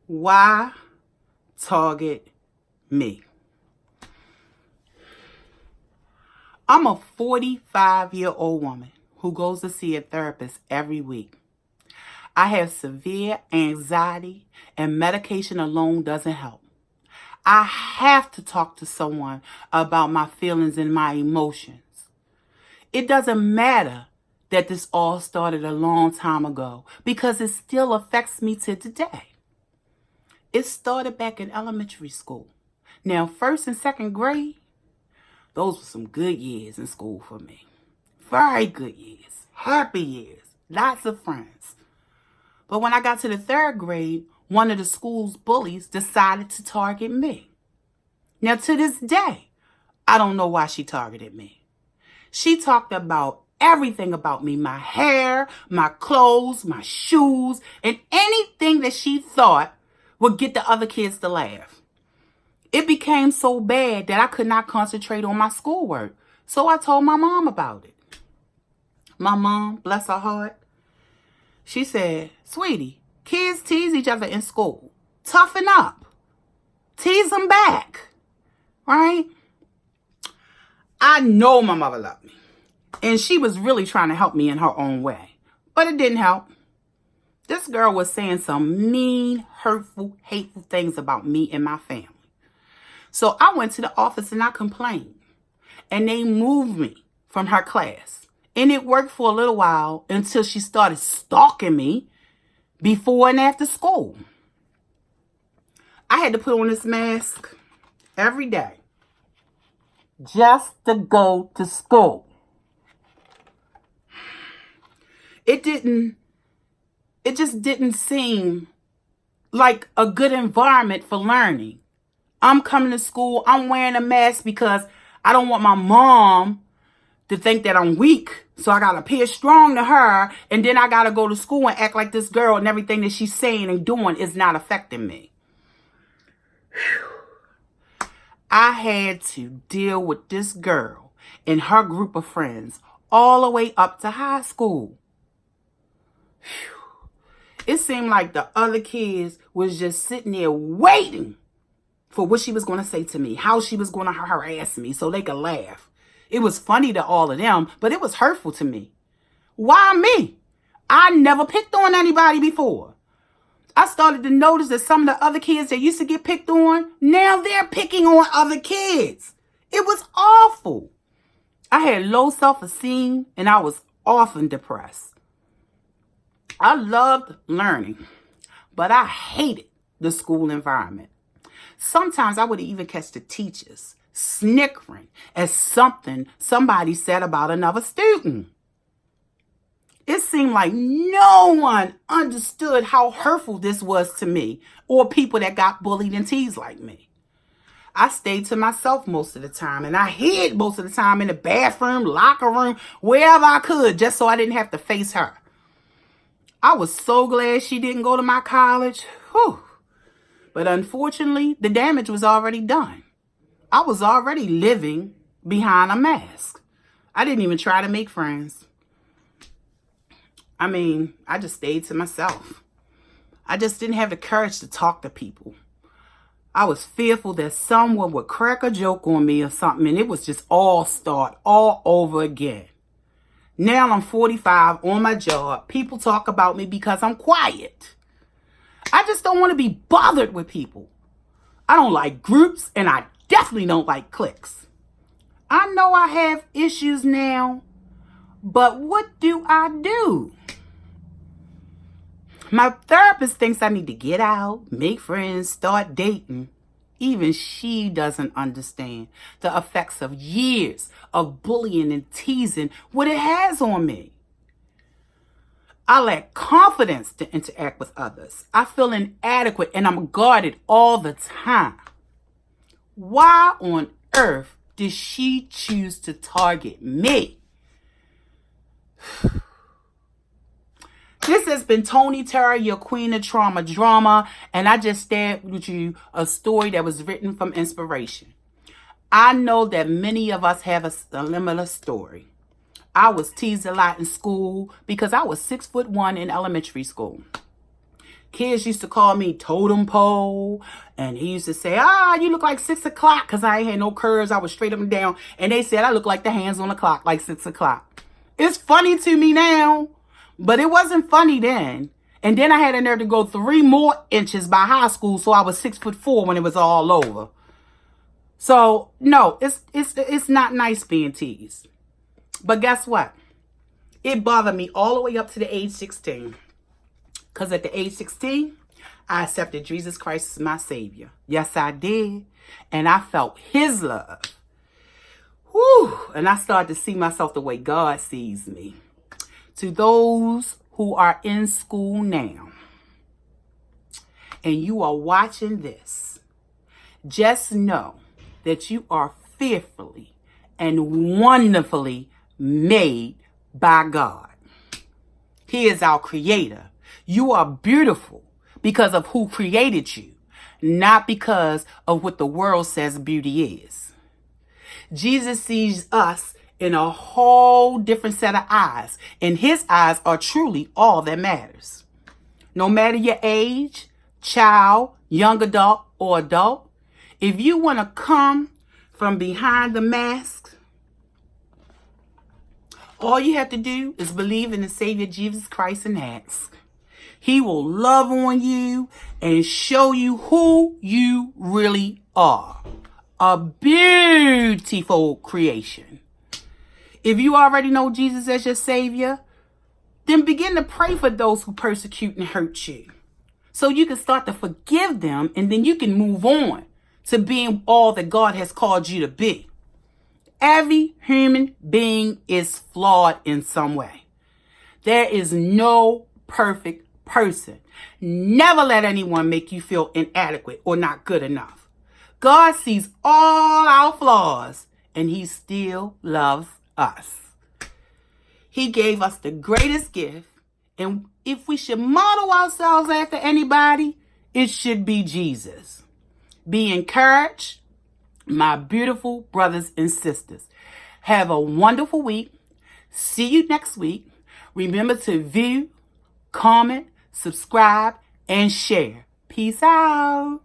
Why target me? I'm a 45-year-old woman who goes to see a therapist every week. I have severe anxiety, and medication alone doesn't help. I have to talk to someone about my feelings and my emotions. It doesn't matter that this all started a long time ago because it still affects me to today. It started back in elementary school. Now, first and second grade, those were some good years in school for me. Very good years. Happy years. Lots of friends. But when I got to the third grade, one of the school's bullies decided to target me. Now, to this day, I don't know why she targeted me. She talked about everything about me, my hair, my clothes, my shoes, and anything that she thought would get the other kids to laugh. It became so bad that I could not concentrate on my schoolwork. So I told my mom about it. My mom, bless her heart, she said, "Sweetie, kids tease each other in school. Toughen up. Tease them back." Right? I know my mother loved me. And she was really trying to help me in her own way. But it didn't help. This girl was saying some mean, hurtful, hateful things about me and my family. So I went to the office and I complained. And they moved me from her class. And it worked for a little while until she started stalking me before and after school. I had to put on this mask every day just to go to school. It just didn't seem like a good environment for learning. I'm coming to school, I'm wearing a mask because I don't want my mom to think that I'm weak. So I got to appear strong to her. And then I got to go to school and act like this girl and everything that she's saying and doing is not affecting me. I had to deal with this girl and her group of friends all the way up to high school. It seemed like the other kids was just sitting there waiting for what she was going to say to me, how she was going to harass me so they could laugh. It was funny to all of them, but it was hurtful to me. Why me? I never picked on anybody before. I started to notice that some of the other kids that used to get picked on, now they're picking on other kids. It was awful. I had low self-esteem and I was often depressed. I loved learning, but I hated the school environment. Sometimes I would even catch the teachers snickering at something somebody said about another student. It seemed like no one understood how hurtful this was to me or people that got bullied and teased like me. I stayed to myself most of the time, and I hid most of the time in the bathroom, locker room, wherever I could, just so I didn't have to face her. I was so glad she didn't go to my college. Whew. But unfortunately, the damage was already done. I was already living behind a mask. I didn't even try to make friends. I just stayed to myself. I just didn't have the courage to talk to people. I was fearful that someone would crack a joke on me or something, and it was just all start all over again. Now I'm 45 on my job. People talk about me because I'm quiet. I just don't want to be bothered with people. I don't like groups, and I definitely don't like cliques. I know I have issues now, but what do I do? My therapist thinks I need to get out, make friends, start dating. Even she doesn't understand the effects of years of bullying and teasing, what it has on me. I lack confidence to interact with others. I feel inadequate and I'm guarded all the time. Why on earth did she choose to target me? This has been Toni Terry, your queen of trauma drama, and I just shared with you a story that was written from inspiration. I know that many of us have a similar story. I was teased a lot in school because I was 6'1" in elementary school. Kids used to call me totem pole. And he used to say, you look like 6 o'clock, because I ain't had no curves. I was straight up and down. And they said I look like the hands on the clock, like 6 o'clock. It's funny to me now, but it wasn't funny then. And then I had a nerve to go 3 more inches by high school, so I was 6'4" when it was all over. So no, it's not nice being teased. But guess what? It bothered me all the way up to the age 16. Because at the age 16, I accepted Jesus Christ as my Savior. Yes, I did. And I felt His love. Whew. And I started to see myself the way God sees me. To those who are in school now, and you are watching this, just know that you are fearfully and wonderfully made by God. He is our creator. You are beautiful because of who created you, not because of what the world says beauty is. Jesus sees us in a whole different set of eyes, and His eyes are truly all that matters. No matter your age, child, young adult, or adult, if you want to come from behind the mask, all you have to do is believe in the Savior Jesus Christ and ask. He will love on you and show you who you really are. A beautiful creation. If you already know Jesus as your Savior, then begin to pray for those who persecute and hurt you, so you can start to forgive them, and then you can move on to being all that God has called you to be. Every human being is flawed in some way. There is no perfect person. Never let anyone make you feel inadequate or not good enough. God sees all our flaws, and He still loves us. He gave us the greatest gift, and if we should model ourselves after anybody, it should be Jesus. Be encouraged, my beautiful brothers and sisters. Have a wonderful week. See you next week. Remember to view, comment, subscribe, and share. Peace out.